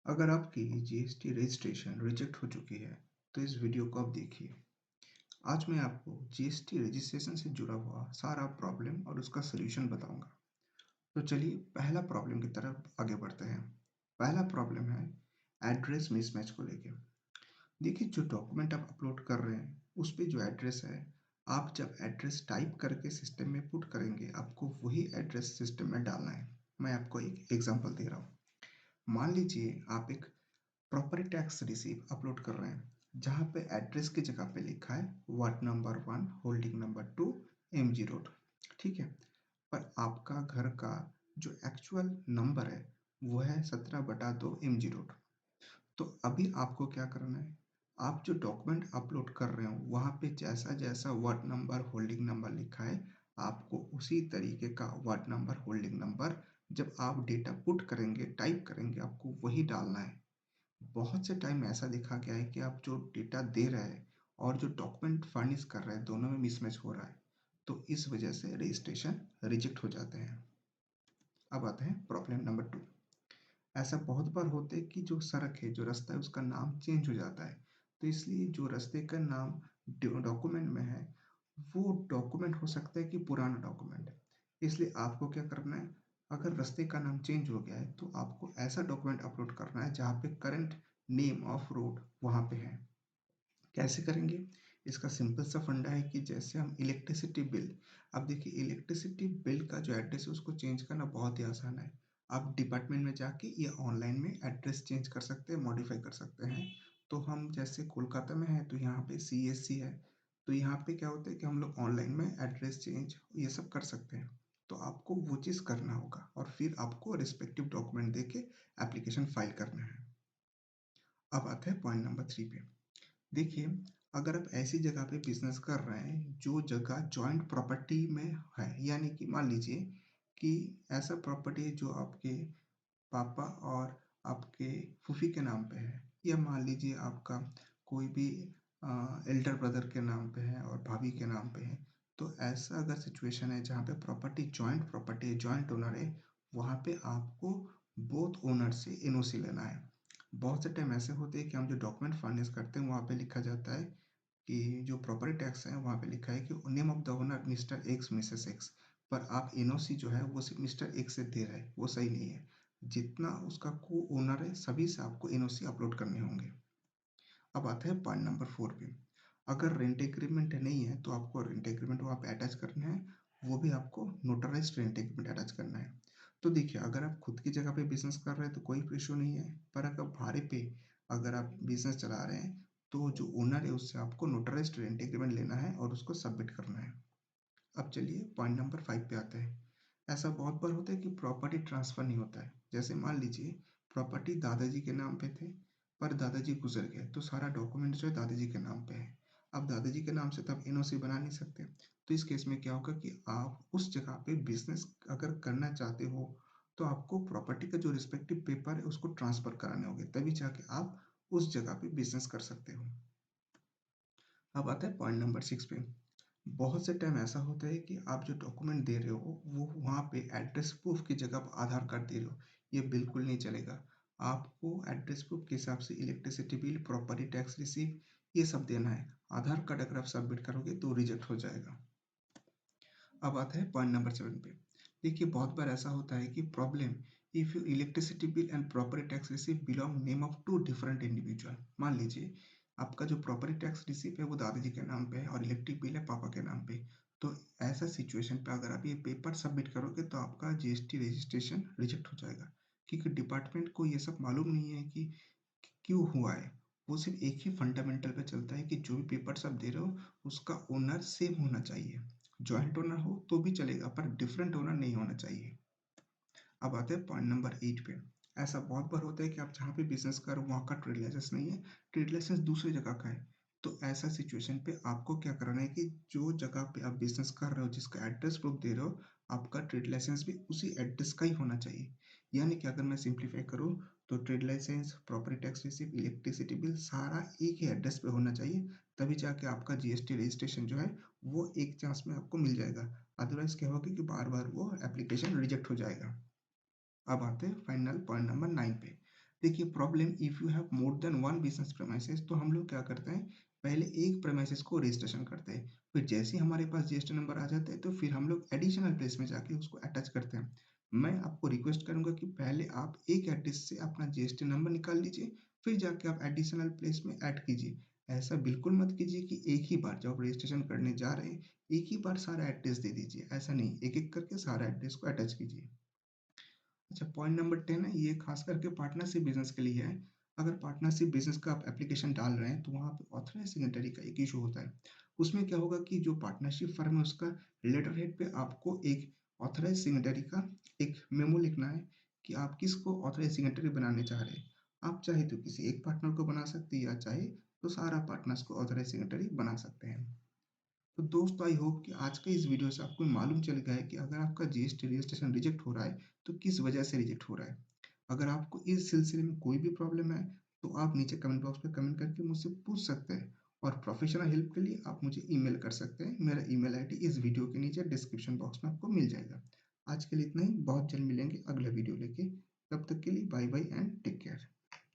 अगर आपकी GST registration reject हो चुकी है, तो इस वीडियो को आप देखिए। आज मैं आपको जीएसटी रजिस्ट्रेशन से जुड़ा हुआ सारा प्रॉब्लम और उसका सॉल्यूशन बताऊंगा। तो चलिए पहला प्रॉब्लम की तरफ आगे बढ़ते हैं। पहला प्रॉब्लम है एड्रेस मिसमैच को लेके। देखिए, जो डॉक्यूमेंट आप अपलोड कर रहे हैं, उस पे जो एड्रेस है, आप जब एड्रेस टाइप करके सिस्टम में पुट करेंगे, आपको वही एड्रेस सिस्टम में डालना है। मैं आपको एक एग्जांपल दे रहा हूँ। मान लीजिए आप एक प्रॉपर्टी टैक्स रिसीव अपलोड कर रहे हैं, जहाँ पे एड्रेस की जगह पे लिखा है ward number 1 holding number 2 MG road. ठीक है, पर आपका घर का जो एक्चुअल नंबर है वो है 17/2 एमजी रोड। तो अभी आपको क्या करना है, आप जो डॉक्यूमेंट अपलोड कर रहे हो वहाँ पे जैसा जैसा वार्ड नंबर होल्डिंग नंबर लिखा है, आपको उसी तरीके का वार्ड नंबर होल्डिंग नंबर जब आप डेटा पुट करेंगे, टाइप करेंगे, आपको वही डालना है। बहुत से टाइम ऐसा देखा गया है कि आप जो डेटा दे रहे हैं और जो डॉक्यूमेंट फर्निश कर रहे हैं, दोनों में मिसमैच हो रहा है। तो इस वजह से रजिस्ट्रेशन रिजेक्ट हो जाते हैं। अब आते हैं प्रॉब्लम नंबर 2। ऐसा बहुत बार होता है कि जो सड़क है, जो रास्ता है, उसका नाम चेंज हो जाता है। तो इसलिए जो रास्ते का नाम डॉक्यूमेंट में है, वो डॉक्यूमेंट हो सकता है कि पुराना डॉक्यूमेंट है। इसलिए आपको क्या करना है, अगर रास्ते का नाम चेंज हो गया है तो आपको ऐसा डॉक्यूमेंट अपलोड करना है जहाँ पे करंट नेम ऑफ रोड वहाँ पे है। कैसे करेंगे? इसका सिंपल सा फंडा है कि जैसे हम इलेक्ट्रिसिटी बिल, अब देखिए इलेक्ट्रिसिटी बिल का जो एड्रेस है उसको चेंज करना बहुत ही आसान है। आप डिपार्टमेंट में जाके या ऑनलाइन में एड्रेस चेंज कर सकते हैं, मॉडिफाई कर सकते हैं। तो हम जैसे कोलकाता में हैं तो यहाँ पे सीएससी है। तो यहाँ पे क्या होता है कि हम लोग ऑनलाइन में एड्रेस चेंज ये सब कर सकते हैं। तो आपको वो चीज़ करना होगा और फिर आपको रिस्पेक्टिव डॉक्यूमेंट देके एप्लीकेशन फाइल करना है। अब आते हैं पॉइंट नंबर 3 पे। देखिए, अगर आप ऐसी जगह पे बिजनेस कर रहे हैं जो जगह जॉइंट प्रॉपर्टी में है, यानी कि मान लीजिए कि ऐसा प्रॉपर्टी है जो आपके पापा और आपके फूफी के नाम पे है, या मान लीजिए आपका कोई भी एल्डर ब्रदर के नाम पे है और भाभी के नाम पे है। तो ऐसा अगर सिचुएशन है जहाँ पे प्रॉपर्टी है, जॉइंट ओनर है, वहाँ पे आपको बोथ ओनर से एनओसी लेना है। बहुत से टाइम ऐसे होते हैं कि हम जो डॉक्यूमेंट फर्निश करते हैं वहाँ पे लिखा जाता है कि जो प्रॉपर्टी टैक्स है वहाँ पे लिखा है कि name of the owner mister x Mrs x. पर आप एनओसी जो है वो सिर्फ मिस्टर एक्स से दे रहे हैं, वो सही नहीं है। जितना उसका को ओनर है सभी से आपको एनओसी अपलोड करने होंगे। अब आता है पॉइंट नंबर 4 पे। अगर रेंट एग्रीमेंट नहीं है तो आपको रेंट एग्रीमेंट वहाँ पे अटैच करना है। वो भी आपको नोटराइज्ड रेंट एग्रीमेंट अटैच करना है। तो देखिए, अगर आप खुद की जगह पे बिजनेस कर रहे हैं तो कोई इशू नहीं है। पर अगर भाड़े पे अगर आप बिजनेस चला रहे हैं तो जो ओनर है उससे आपको नोटराइज्ड रेंट एग्रीमेंट लेना है और उसको सबमिट करना है। अब चलिए पॉइंट नंबर 5 पे आते हैं। ऐसा बहुत बार होता है कि प्रॉपर्टी ट्रांसफ़र नहीं होता है। जैसे मान लीजिए प्रॉपर्टी दादाजी के नाम पे थे, पर दादाजी गुज़र गए, तो सारा डॉक्यूमेंट जो है दादाजी के नाम पे है। अब दादाजी के नाम से तो आप एनओसी बना नहीं सकते। तो इस केस में क्या होगा कि आप उस जगह पे बिज़नेस अगर करना चाहते हो, तो आपको प्रॉपर्टी का जो रिस्पेक्टिव पेपर है उसको ट्रांसफ़र कराने होंगे, तभी जाके आप उस जगह पे बिज़नेस कर सकते हो। अब आता है पॉइंट नंबर 6 पे। बहुत से टाइम ऐसा होता है कि आप जो डॉक्यूमेंट दे रहे हो वो वहाँ पे एड्रेस प्रूफ की जगह पर आधार कार्ड दे रहे हो। ये बिल्कुल नहीं चलेगा। आपको एड्रेस प्रूफ के हिसाब से electricity bill, property tax receipt, ये सब देना है। आधार कार्ड अगर आप सबमिट करोगे तो रिजेक्ट हो जाएगा। अब आता है पॉइंट नंबर 7 पे। देखिए, बहुत बार ऐसा होता है कि problem, if your electricity bill and property tax receipt belong name of to different individual. मान लीजिए आपका जो प्रॉपर्टी टैक्स रिसीप्ट है वो दादाजी के नाम पे है और इलेक्ट्रिक बिल है पापा के नाम पे। तो ऐसा सिचुएशन पे अगर आप ये पेपर सबमिट करोगे तो आपका जीएसटी रजिस्ट्रेशन रिजेक्ट हो जाएगा, क्योंकि डिपार्टमेंट को ये सब मालूम नहीं है कि क्यों हुआ है। वो सिर्फ एक ही फंडामेंटल पे चलता है कि जो भी पेपर्स आप दे रहे हो उसका ओनर सेम होना चाहिए। जॉइंट ओनर हो तो भी चलेगा पर डिफरेंट ओनर नहीं होना चाहिए। अब आते हैं पॉइंट नंबर 8 पे। ऐसा बहुत बार होता है कि आप जहाँ पे बिजनेस कर रहे हो वहाँ का ट्रेड लाइसेंस नहीं है, ट्रेड लाइसेंस दूसरी जगह का है। तो ऐसा सिचुएशन पे आपको क्या करना है कि जो जगह पे आप बिजनेस कर रहे हो, जिसका एड्रेस प्रूफ दे रहे हो, आपका ट्रेड लाइसेंस भी उसी एड्रेस का ही होना चाहिए। यानी कि अगर मैं सिंप्लीफाई करूँ तो trade licence, property tax receipt, electricity bill सारा एक ही एड्रेस पे होना चाहिए। तभी जाके आपका जीएसटी रजिस्ट्रेशन जो है वो एक चांस में आपको मिल जाएगा। अदरवाइज क्या होगा कि बार बार वो एप्लीकेशन रिजेक्ट हो जाएगा। अब आते हैं फाइनल पॉइंट नंबर 9 पे। देखिए problem if you have more than one business premises, तो हम लोग क्या करते हैं, पहले एक प्रेमाइसेस को रजिस्ट्रेशन करते हैं, फिर जैसे ही हमारे पास जीएसटी नंबर आ जाता है तो फिर हम लोग एडिशनल प्लेस में जाके उसको अटैच करते हैं। मैं आपको रिक्वेस्ट करूंगा कि पहले आप एक एड्रेस से अपना जीएसटी नंबर निकाल लीजिए, फिर जाके आप एडिशनल प्लेस में ऐड कीजिए। ऐसा बिल्कुल मत कीजिए कि एक ही बार जब आप रजिस्ट्रेशन करने जा रहे हैं एक ही बार सारा एड्रेस दे दीजिए, ऐसा नहीं, एक एक करके सारा एड्रेस को अटैच कीजिए। अच्छा, पॉइंट नंबर 10 है, ये खास करके पार्टनरशिप बिजनेस के लिए है। अगर पार्टनरशिप बिजनेस का आप एप्लीकेशन डाल रहे हैं तो वहाँ पे ऑथराइज सिग्नेटरी का एक इशू होता है। उसमें क्या होगा कि जो पार्टनरशिप फर्म है उसका लेटर हेड पे आपको एक ऑथराइज सिग्नेटरी का एक मेमो लिखना है कि आप किसको ऑथराइज सिग्नेटरी बनाने चाह रहे हैं। आप चाहे तो किसी एक पार्टनर को बना सकते हैं या चाहे तो सारा पार्टनर्स को ऑथराइज सिग्नेटरी बना सकते हैं। तो दोस्तों आई होप कि आज के इस वीडियो से आपको मालूम चल गया है कि अगर आपका जीएसटी रजिस्ट्रेशन रिजेक्ट हो रहा है तो किस वजह से रिजेक्ट हो रहा है। अगर आपको इस सिलसिले में कोई भी प्रॉब्लम है तो आप नीचे कमेंट बॉक्स में कमेंट करके मुझसे पूछ सकते हैं, और प्रोफेशनल हेल्प के लिए आप मुझे ईमेल कर सकते हैं। मेरा ईमेल आईडी इस वीडियो के नीचे डिस्क्रिप्शन बॉक्स में आपको मिल जाएगा। आज के लिए इतना ही, बहुत जल्द मिलेंगे अगला वीडियो लेके। तब तक के लिए bye bye and take care.